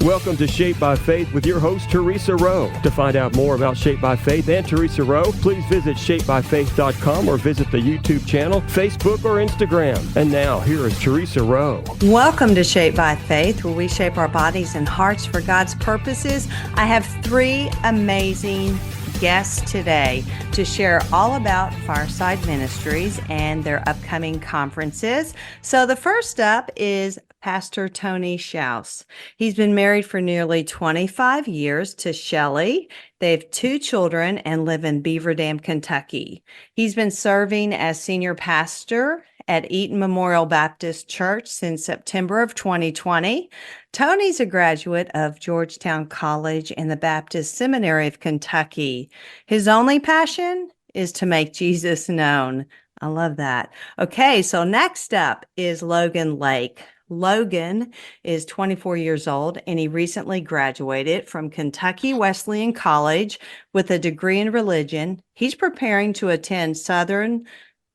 Welcome to Shaped by Faith with your host, Theresa Rowe. To find out more about Shaped by Faith and Theresa Rowe, please visit shapedbyfaith.com or visit the YouTube channel, Facebook, or Instagram. And now, here is Theresa Rowe. Welcome to Shaped by Faith, where we shape our bodies and hearts for God's purposes. I have three amazing guests today to share all about Fireside Ministries and their upcoming conferences. So the first up is Pastor Tony Schaus. He's been married for nearly 25 years to Shelley. They have two children and live in Beaver Dam, Kentucky. He's been serving as senior pastor at Eaton Memorial Baptist Church since September of 2020. Tony's a graduate of Georgetown College and the Baptist Seminary of Kentucky. His only passion is to make Jesus known. I love that. Okay, so next up is Logan Lake. Logan is 24 years old, and he recently graduated from Kentucky Wesleyan College with a degree in religion. He's preparing to attend Southern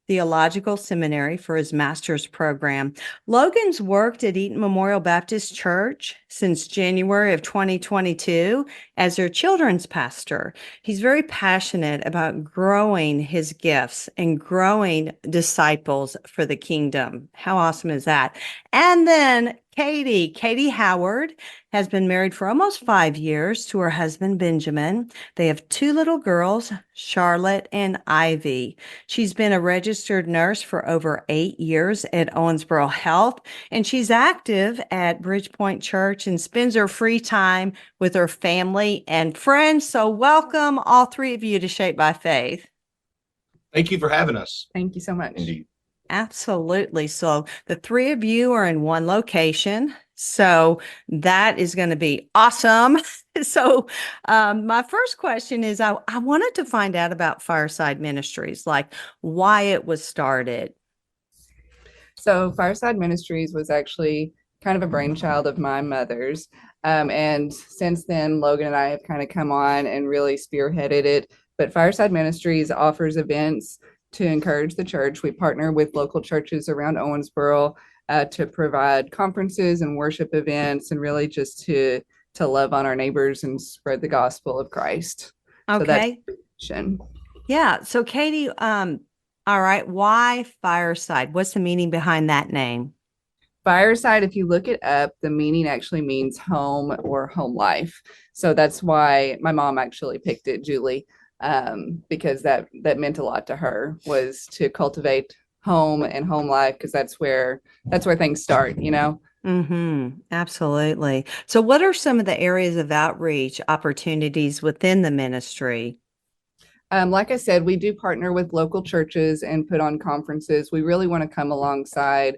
Theological Seminary for his master's program. Logan's worked at Eaton Memorial Baptist Church since January of 2022 as their children's pastor. He's very passionate about growing his gifts and growing disciples for the kingdom. How awesome is that? And then Katie Howard has been married for almost 5 years to her husband, Benjamin. They have two little girls, Charlotte and Ivy. She's been a registered nurse for over 8 years at Owensboro Health, and she's active at Bridge Pointe Church and spends her free time with her family and friends. So welcome all three of you to Shaped by Faith. Thank you for having us. Thank you so much. Indeed. Absolutely. So the three of you are in one location. So that is going to be awesome. So my first question is, I wanted to find out about Fireside Ministries, like why it was started. So Fireside Ministries was actually kind of a brainchild of my mother's. And since then, Logan and I have kind of come on and really spearheaded it. But Fireside Ministries offers events to encourage the church. We partner with local churches around Owensboro to provide conferences and worship events, and really just to love on our neighbors and spread the gospel of Christ. Okay. So Yeah. So Katie, all right. Why Fireside? What's the meaning behind that name? Fireside, if you look it up, the meaning actually means home or home life. So that's why my mom actually picked it, Julie. Because that meant a lot to her, was to cultivate home and home life, because that's where things start, you know? Mm-hmm. Absolutely. So what are some of the areas of outreach opportunities within the ministry? Like I said, we do partner with local churches and put on conferences. We really want to come alongside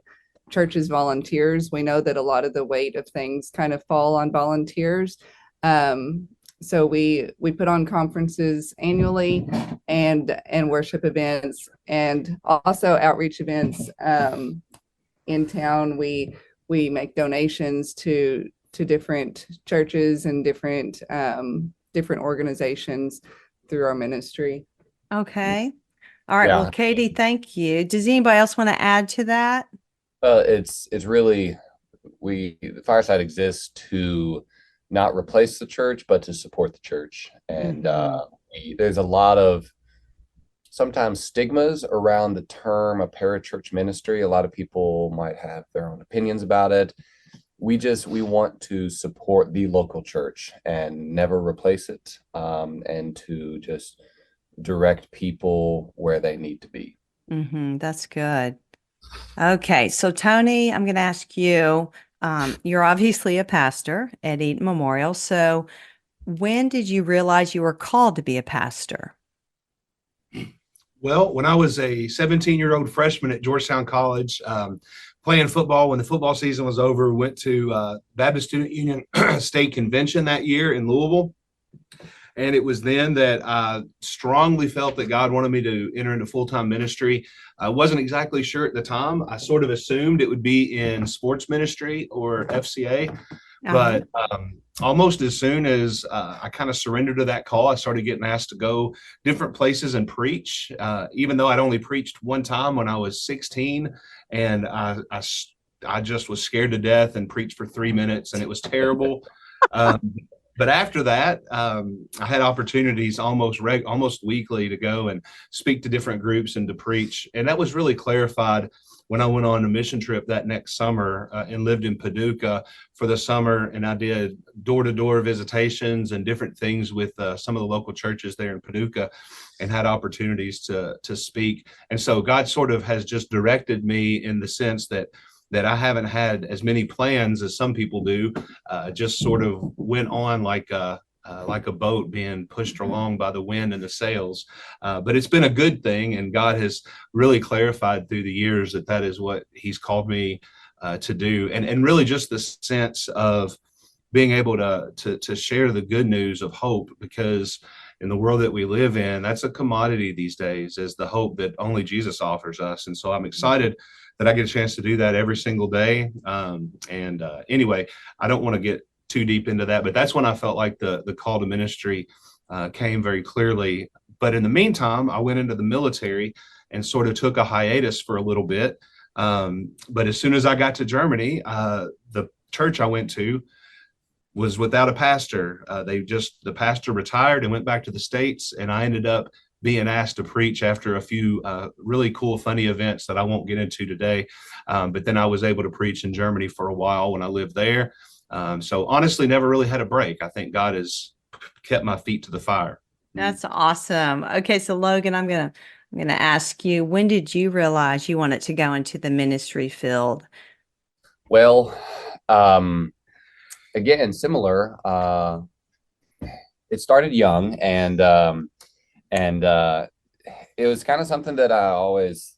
churches' volunteers. We know that a lot of the weight of things kind of fall on volunteers. So we put on conferences annually and worship events, and also outreach events in town. We make donations to different churches and different organizations through our ministry. Okay. All right. Yeah. Well, Katie, thank you. Does anybody else want to add to that? It's really, Fireside exists to not replace the church, but to support the church. And there's a lot of sometimes stigmas around the term a parachurch ministry. A lot of people might have their own opinions about it. We want to support the local church and never replace it, and to just direct people where they need to be. That's good. Okay. So Tony, I'm going to ask you, you're obviously a pastor at Eaton Memorial. So when did you realize you were called to be a pastor? Well, when I was a 17-year-old freshman at Georgetown College, playing football, when the football season was over, went to Baptist Student Union State Convention that year in Louisville. And it was then that I strongly felt that God wanted me to enter into full-time ministry. I wasn't exactly sure at the time. I sort of assumed it would be in sports ministry or FCA. But almost as soon as I kind of surrendered to that call, I started getting asked to go different places and preach, even though I'd only preached one time when I was 16. And I just was scared to death and preached for 3 minutes, and it was terrible. Um, but after that, I had opportunities almost weekly to go and speak to different groups and to preach. And that was really clarified when I went on a mission trip that next summer and lived in Paducah for the summer. And I did door-to-door visitations and different things with some of the local churches there in Paducah and had opportunities to speak. And so God sort of has just directed me in the sense that I haven't had as many plans as some people do, just sort of went on like a boat being pushed along by the wind and the sails. But it's been a good thing, and God has really clarified through the years that that is what He's called me to do, and really just the sense of being able to share the good news of hope, because in the world that we live in, that's a commodity these days, is the hope that only Jesus offers us. And so I'm excited that I get a chance to do that every single day. Anyway, I don't want to get too deep into that, but that's when I felt like the call to ministry came very clearly. But in the meantime, I went into the military and sort of took a hiatus for a little bit. But as soon as I got to Germany, the church I went to was without a pastor. The pastor retired and went back to the States, and I ended up being asked to preach after a few really cool, funny events that I won't get into today. But then I was able to preach in Germany for a while when I lived there. So honestly, never really had a break. I think God has kept my feet to the fire. That's awesome. Okay, so Logan, I'm gonna ask you, when did you realize you wanted to go into the ministry field? Well, again, similar. It started young, and it was kind of something that I always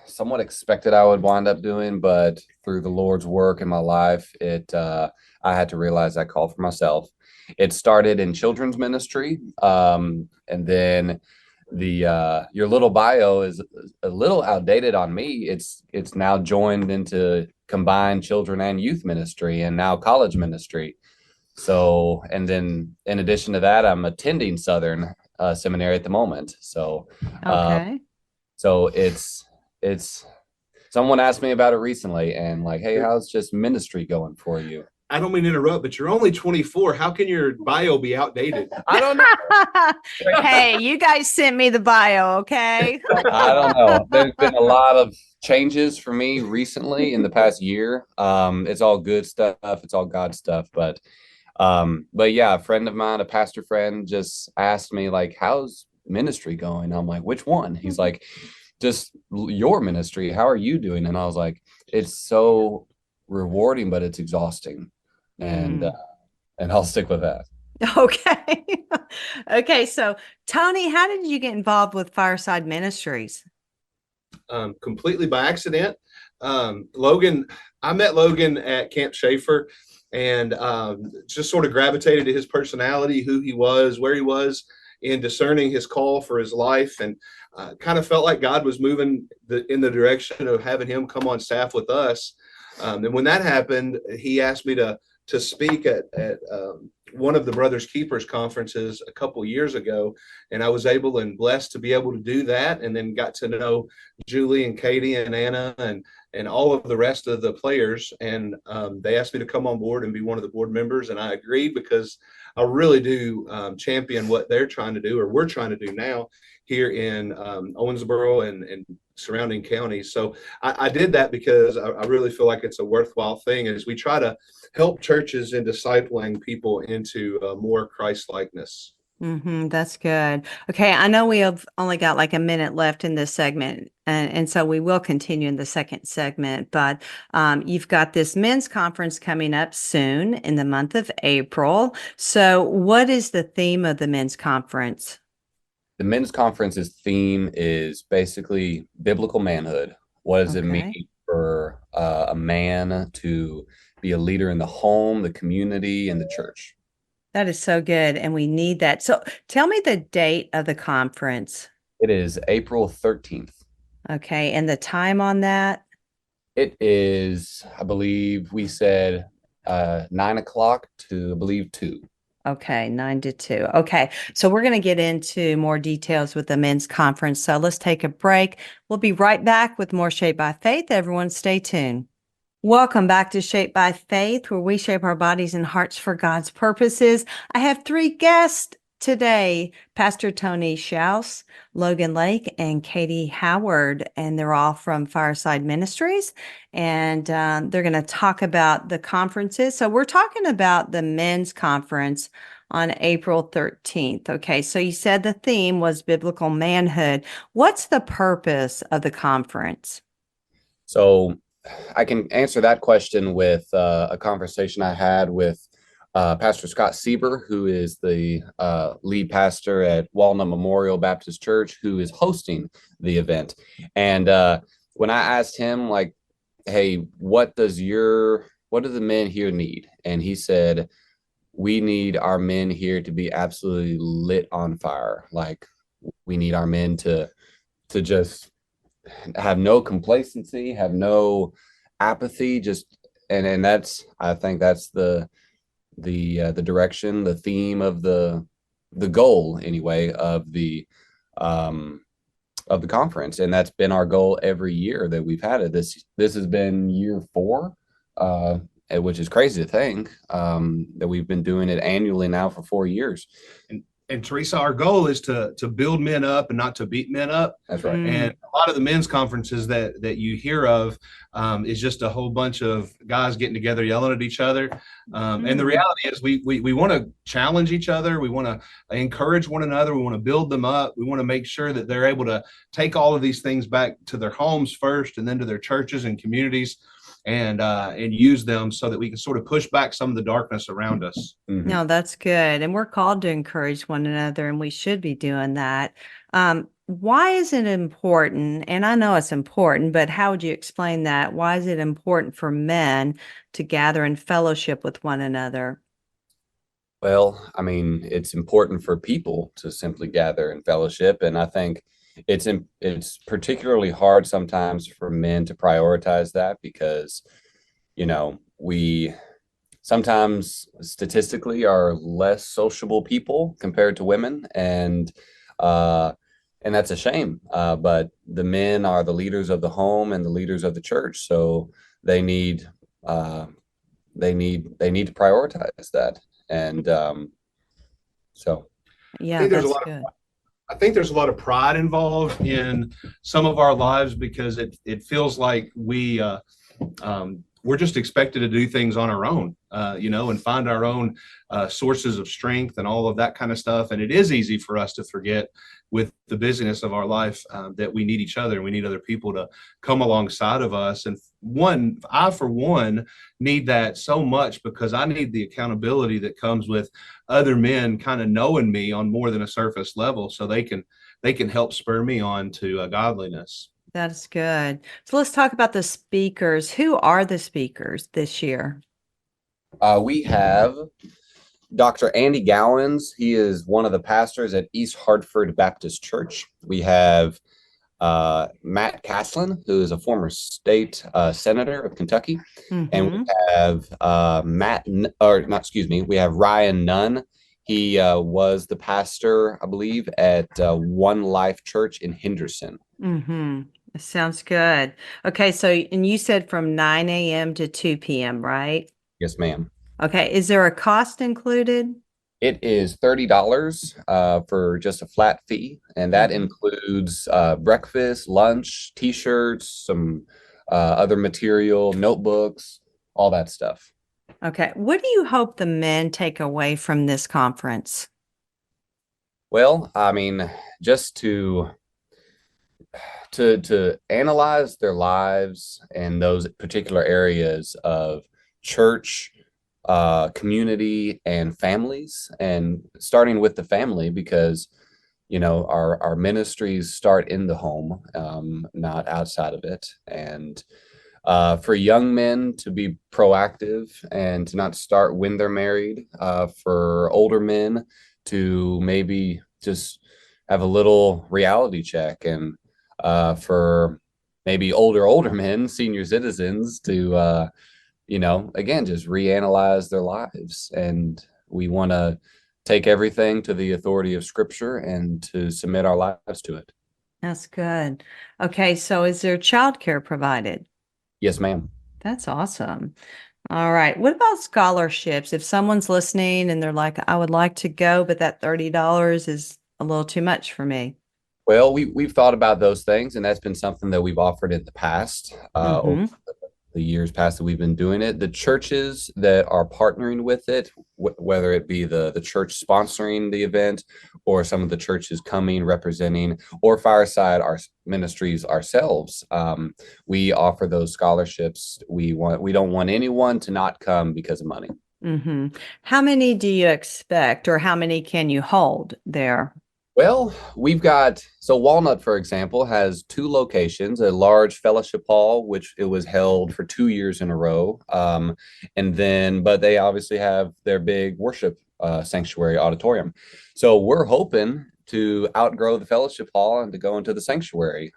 somewhat expected I would wind up doing, but through the Lord's work in my life, I had to realize that call for myself. It started in children's ministry, and then your little bio is a little outdated on me. It's now joined into combined children and youth ministry, and now college ministry. So, and then in addition to that, I'm attending Southern Seminary at the moment. So, Okay. so it's someone asked me about it recently, and like, hey, how's just ministry going for you? I don't mean to interrupt, but you're only 24. How can your bio be outdated? I don't know. Hey, you guys sent me the bio, okay? I don't know. There's been a lot of changes for me recently in the past year. It's all good stuff. It's all God stuff. But yeah, a friend of mine, a pastor friend, just asked me like, how's ministry going? I'm like, which one? He's like, just your ministry. How are you doing? And I was like, it's so rewarding, but it's exhausting. And I'll stick with that. Okay. Okay. So Tony, how did you get involved with Fireside Ministries? Completely by accident. Logan, I met Logan at Camp Schaefer, and just sort of gravitated to his personality, who he was, where he was in discerning his call for his life, and kind of felt like God was moving in the direction of having him come on staff with us. And when that happened, he asked me to speak at one of the Brothers Keepers conferences a couple years ago, and I was able and blessed to be able to do that, and then got to know Julie and Katie and Anna and all of the rest of the players, and they asked me to come on board and be one of the board members, and I agreed because I really do champion what they're trying to do, or we're trying to do now here in Owensboro and surrounding counties. So I did that because I really feel like it's a worthwhile thing as we try to help churches in discipling people into more Christ-likeness. That's good. Okay, I know we have only got like a minute left in this segment, and so we will continue in the second segment, but you've got this men's conference coming up soon in the month of April. So what is the theme of the men's conference? The men's conference's theme is basically biblical manhood. What does it mean for a man to be a leader in the home, the community, and the church? That is so good, and we need that. So tell me the date of the conference. It is April 13th. Okay, and the time on that? It is, I believe we said 9 o'clock to, I believe, 2. Okay, 9 to 2. Okay, so we're going to get into more details with the men's conference. So let's take a break. We'll be right back with more Shaped by Faith. Everyone stay tuned. Welcome back to Shaped by Faith, where we shape our bodies and hearts for God's purposes. I have three guests today, Pastor Tony Schaus, Logan Lake, and Katie Howard, and they're all from Fireside Ministries, and they're going to talk about the conferences. So we're talking about the men's conference on April 13th. Okay, so you said the theme was biblical manhood. What's the purpose of the conference? So I can answer that question with a conversation I had with Pastor Scott Sieber, who is the lead pastor at Walnut Memorial Baptist Church, who is hosting the event. And when I asked him, like, hey, what do the men here need? And he said, we need our men here to be absolutely lit on fire. Like, we need our men to just have no complacency, have no apathy, and I think that's the direction, the theme of the goal anyway of the conference. And that's been our goal every year that we've had it. This has been year 4, which is crazy to think that we've been doing it annually now for 4 years. And Theresa, our goal is to build men up and not to beat men up. That's right. And a lot of the men's conferences that you hear of is just a whole bunch of guys getting together, yelling at each other. And the reality is we want to challenge each other. We want to encourage one another. We want to build them up. We want to make sure that they're able to take all of these things back to their homes first and then to their churches and communities, and use them so that we can sort of push back some of the darkness around us. Mm-hmm. No, that's good. And we're called to encourage one another, and we should be doing that. Why is it important? And I know it's important, but how would you explain that? Why is it important for men to gather in fellowship with one another? Well, I mean, it's important for people to simply gather in fellowship. And I think it's particularly hard sometimes for men to prioritize that because, we sometimes statistically are less sociable people compared to women. And that's a shame. But the men are the leaders of the home and the leaders of the church. So they need to prioritize that. And so Yeah, that's good. I think there's a lot of pride involved in some of our lives because it feels like we're just expected to do things on our own, and find our own sources of strength and all of that kind of stuff. And it is easy for us to forget with the busyness of our life that we need each other and we need other people to come alongside of us. And I, for one, need that so much because I need the accountability that comes with other men kind of knowing me on more than a surface level so they can help spur me on to godliness. That's good. So let's talk about the speakers. Who are the speakers this year? We have Dr. Andy Gowans. He is one of the pastors at East Hartford Baptist Church. We have Matt Caslin, who is a former state senator of Kentucky. Mm-hmm. And we have we have Ryan Nunn. He was the pastor, I believe, at One Life Church in Henderson. Mm-hmm. Sounds good. Okay, so, and you said from 9 a.m. to 2 p.m., right? Yes, ma'am. Okay, is there a cost included? It is $30 for just a flat fee, and that includes breakfast, lunch, T-shirts, some other material, notebooks, all that stuff. Okay, what do you hope the men take away from this conference? Well, I mean, just to analyze their lives and those particular areas of church, community, and families, and starting with the family, because our ministries start in the home, not outside of it. And for young men to be proactive and to not start when they're married, for older men to maybe just have a little reality check, and for maybe older men, senior citizens, to again, just reanalyze their lives. And we want to take everything to the authority of Scripture and to submit our lives to it. That's good. Okay, so is there childcare provided? Yes, ma'am. That's awesome. All right. What about scholarships? If someone's listening and they're like, I would like to go, but that $30 is a little too much for me. Well, we've thought about those things, and that's been something that we've offered in the past, over Mm-hmm. the years past that we've been doing it. The churches that are partnering with it, whether it be the church sponsoring the event, or some of the churches coming representing, or Fireside our ministries ourselves, we offer those scholarships. We don't want anyone to not come because of money. Mm-hmm. How many do you expect, or how many can you hold there? Well, so Walnut, for example, has two locations, a large fellowship hall, which it was held for 2 years in a row. But they obviously have their big worship sanctuary auditorium. So we're hoping to outgrow the fellowship hall and to go into the sanctuary.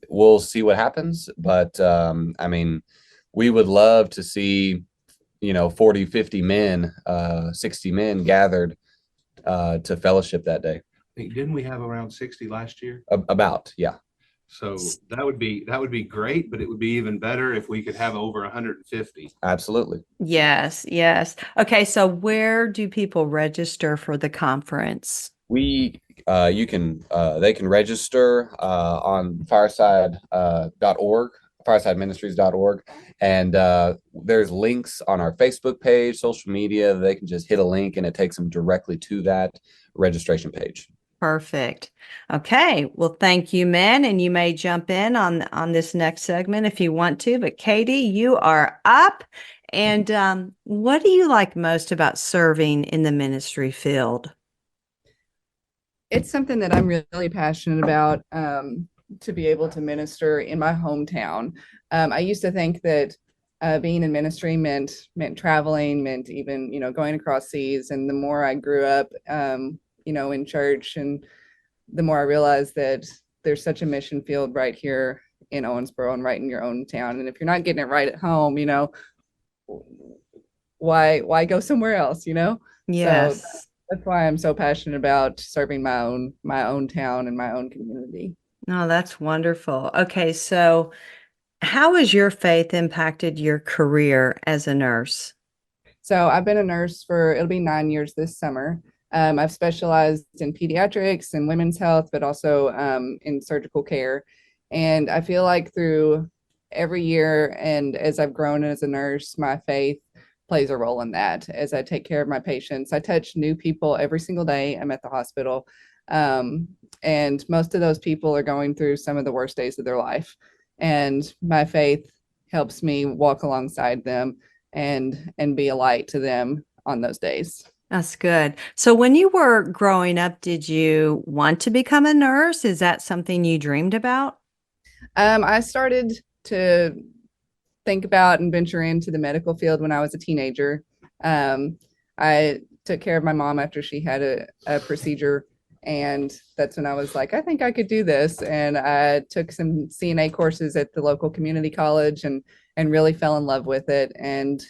We'll see what happens, but I mean, we would love to see, 40, 50 men, 60 men gathered to fellowship that day. I think, didn't we have around 60 last year? About, yeah. So that would be great, but it would be even better if we could have over 150. Absolutely. Yes, yes. Okay, so where do people register for the conference? They can register on fireside.org, firesideministries.org. And there's links on our Facebook page, social media. They can just hit a link and it takes them directly to that registration page. Perfect. Okay. Well, thank you, men, and you may jump in on this next segment if you want to. But Katie, you are up. And what do you like most about serving in the ministry field? It's something that I'm really passionate about, to be able to minister in my hometown. I used to think that being in ministry meant traveling, meant even, going across seas. And the more I grew up, in church, and the more I realized that there's such a mission field right here in Owensboro and right in your own town. And if you're not getting it right at home, why go somewhere else, Yes. So that's why I'm so passionate about serving my own town and my own community. Oh, that's wonderful. Okay, so how has your faith impacted your career as a nurse? So I've been a nurse it'll be 9 years this summer. I've specialized in pediatrics and women's health, but also in surgical care. And I feel like through every year and as I've grown as a nurse, my faith plays a role in that. As I take care of my patients, I touch new people every single day. I'm at the hospital. And most of those people are going through some of the worst days of their life. And my faith helps me walk alongside them and be a light to them on those days. That's good. So when you were growing up, did you want to become a nurse? Is that something you dreamed about? I started to think about and venture into the medical field when I was a teenager. I took care of my mom after she had a procedure, and that's when I was like, I think I could do this. And I took some CNA courses at the local community college and really fell in love with it and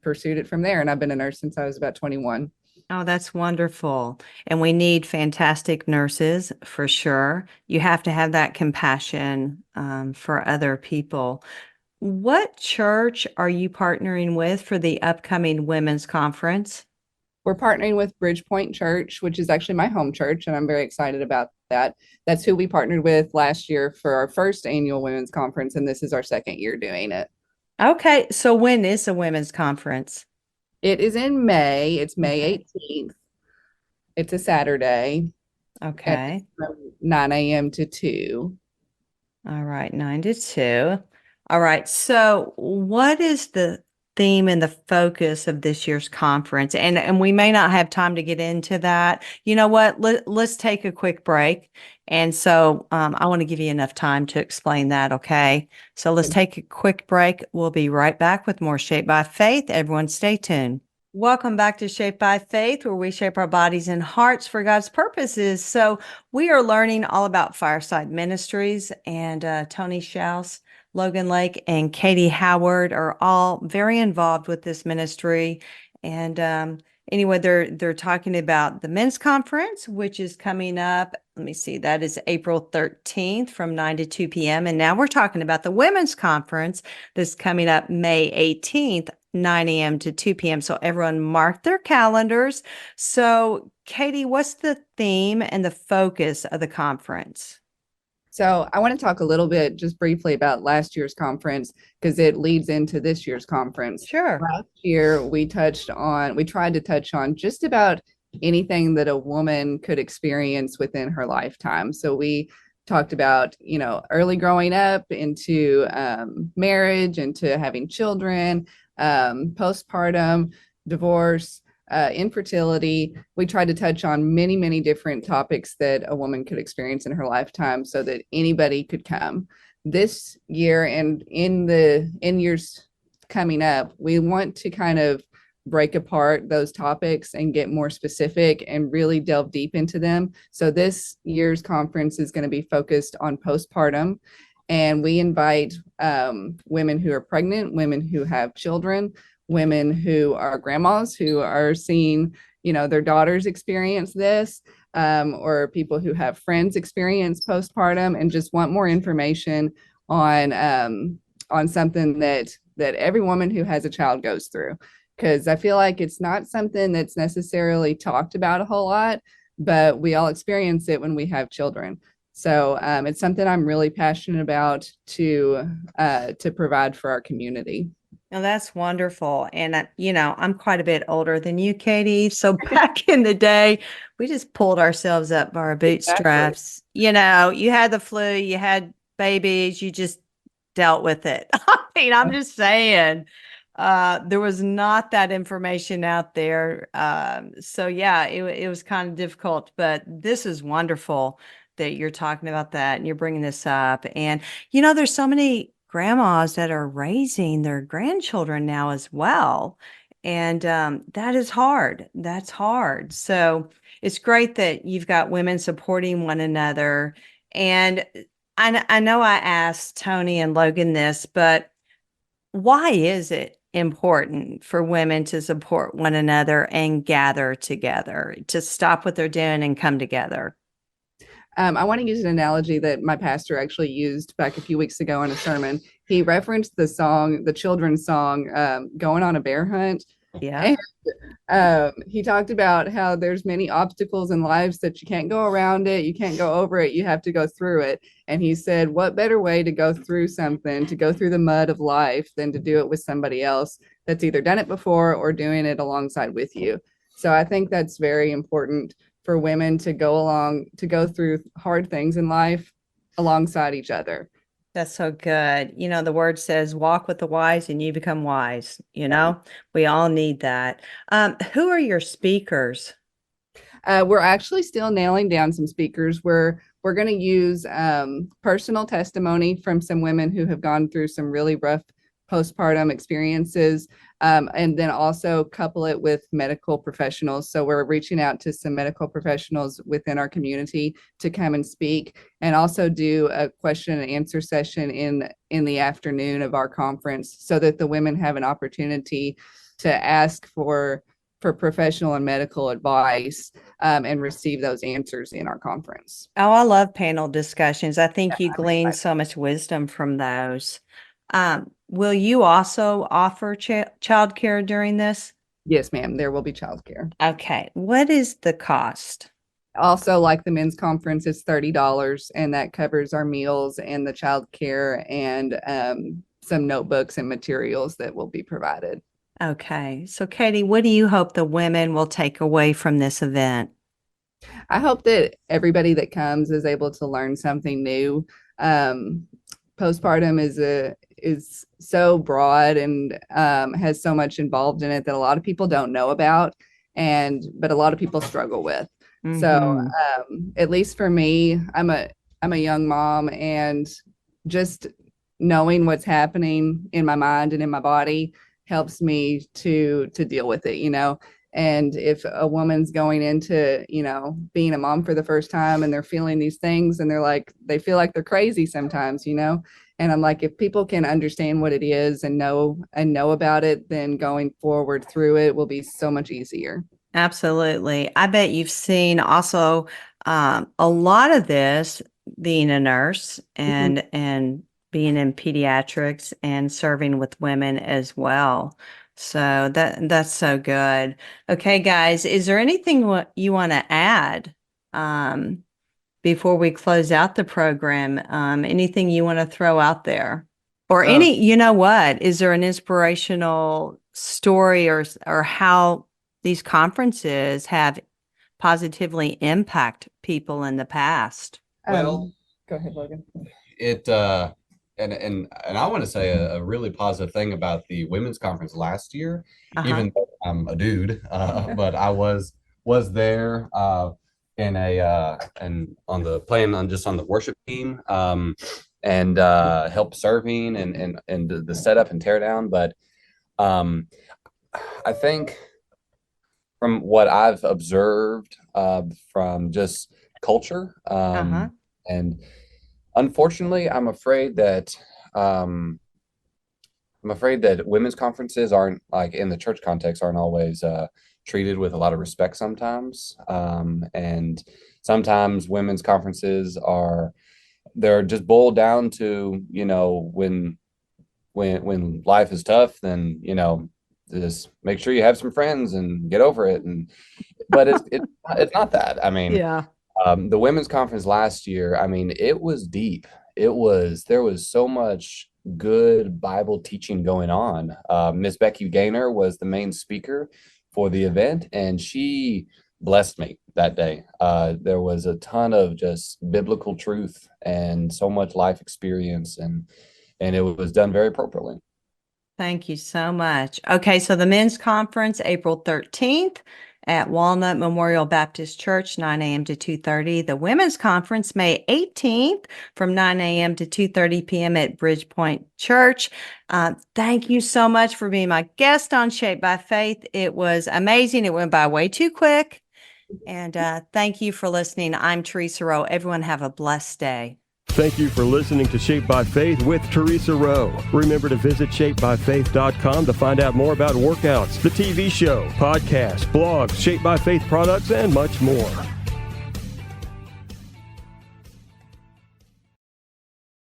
pursued it from there. And I've been a nurse since I was about 21. Oh, that's wonderful. And we need fantastic nurses for sure. You have to have that compassion for other people. What church are you partnering with for the upcoming women's conference? We're partnering with Bridge Pointe Church, which is actually my home church, and I'm very excited about that. That's who we partnered with last year for our first annual women's conference, and this is our second year doing it. Okay, so when is the women's conference? It is in May. It's May 18th. It's a Saturday. Okay. From 9 a.m. to 2. All right, 9 to 2. All right, so what is the theme and the focus of this year's conference? And we may not have time to get into that. You know what? Let's take a quick break. And so I want to give you enough time to explain that, okay? So let's take a quick break. We'll be right back with more Shaped by Faith. Everyone stay tuned. Welcome back to Shaped by Faith, where we shape our bodies and hearts for God's purposes. So we are learning all about Fireside Ministries, and Tony Schaus, Logan Lake, and Katie Howard are all very involved with this ministry. And anyway, they're talking about the men's conference, which is coming up. Let me see, that is April 13th from 9 to 2 p.m. And now we're talking about the women's conference that's coming up May 18th, 9 a.m. to 2 p.m. So everyone mark their calendars. So Katie, what's the theme and the focus of the conference? So I want to talk a little bit just briefly about last year's conference because it leads into this year's conference. Sure. Last year we tried to touch on just about anything that a woman could experience within her lifetime. So we talked about, early growing up into marriage, into having children, postpartum, divorce, infertility. We tried to touch on many, many different topics that a woman could experience in her lifetime so that anybody could come. This year and in years coming up, we want to kind of break apart those topics and get more specific and really delve deep into them. So this year's conference is going to be focused on postpartum, and we invite women who are pregnant, women who have children, women who are grandmas who are seeing, their daughters experience this, or people who have friends experience postpartum and just want more information on something that every woman who has a child goes through. Because I feel like it's not something that's necessarily talked about a whole lot, but we all experience it when we have children. So it's something I'm really passionate about to provide for our community. Now that's wonderful. And, I'm quite a bit older than you, Katie. So back in the day, we just pulled ourselves up by our bootstraps. Exactly. You had the flu, you had babies, you just dealt with it. I'm just saying, there was not that information out there. So yeah, it was kind of difficult, but this is wonderful that you're talking about that and you're bringing this up. And, there's so many grandmas that are raising their grandchildren now as well. And that is hard. That's hard. So it's great that you've got women supporting one another. And I know I asked Tony and Logan this, but why is it important for women to support one another and gather together, to stop what they're doing and come together? I want to use an analogy that my pastor actually used back a few weeks ago in a sermon. He referenced the children's song, Going on a Bear Hunt. Yeah. And he talked about how there's many obstacles in lives that you can't go around it. You can't go over it. You have to go through it. And he said, what better way to go through something, to go through the mud of life than to do it with somebody else that's either done it before or doing it alongside with you. So I think that's very important for women to go through hard things in life alongside each other. That's so good. The word says, walk with the wise and you become wise. We all need that. Who are your speakers? We're actually still nailing down some speakers. We're going to use personal testimony from some women who have gone through some really rough postpartum experiences, and then also couple it with medical professionals. So we're reaching out to some medical professionals within our community to come and speak, and also do a question and answer session in the afternoon of our conference so that the women have an opportunity to ask for professional and medical advice, and receive those answers in our conference. Oh, I love panel discussions. I think you glean so much wisdom from those. Will you also offer childcare during this? Yes, ma'am. There will be childcare. Okay. What is the cost? Also, like the men's conference, it's $30, and that covers our meals and the childcare and some notebooks and materials that will be provided. Okay. So, Katie, what do you hope the women will take away from this event? I hope that everybody that comes is able to learn something new. Postpartum is so broad and has so much involved in it that a lot of people don't know about, but a lot of people struggle with. Mm-hmm. So at least for me, I'm a young mom, and just knowing what's happening in my mind and in my body helps me to deal with it, And if a woman's going into, being a mom for the first time and they're feeling these things and they feel like they're crazy sometimes, and I'm like, if people can understand what it is and know about it, then going forward through it will be so much easier. Absolutely. I bet you've seen also a lot of this being a nurse and being in pediatrics and serving with women as well. So that's so good. Okay, guys, is there anything you want to add before we close out the program? Anything you want to throw out there? Or you know what? Is there an inspirational story or how these conferences have positively impact people in the past? Well, Go ahead, Logan. it and I want to say a really positive thing about the women's conference last year, even though I'm a dude, but I was there in a and on the playing on just on the worship team, and help serving and the setup and tear down. But I think from what I've observed from just culture, and unfortunately, I'm afraid that women's conferences aren't, like in the church context, aren't always treated with a lot of respect sometimes. And sometimes women's conferences they're just boiled down to, when life is tough, then, just make sure you have some friends and get over it. But it's not that. I mean, Yeah. The women's conference last year, I mean, it was deep. There was so much good Bible teaching going on. Miss Becky Gaynor was the main speaker for the event, and she blessed me that day. There was a ton of just biblical truth and so much life experience, and it was done very appropriately. Thank you so much. Okay, so the men's conference, April 13th at Walnut Memorial Baptist Church, 9 a.m. to 2:30. The women's conference, May 18th from 9 a.m. to 2:30 p.m. at Bridge Pointe Church. Thank you so much for being my guest on Shaped by Faith. It was amazing. It went by way too quick. And thank you for listening. I'm Theresa Rowe. Everyone have a blessed day. Thank you for listening to Shaped by Faith with Theresa Rowe. Remember to visit shapedbyfaith.com to find out more about workouts, the TV show, podcasts, blogs, Shaped by Faith products, and much more.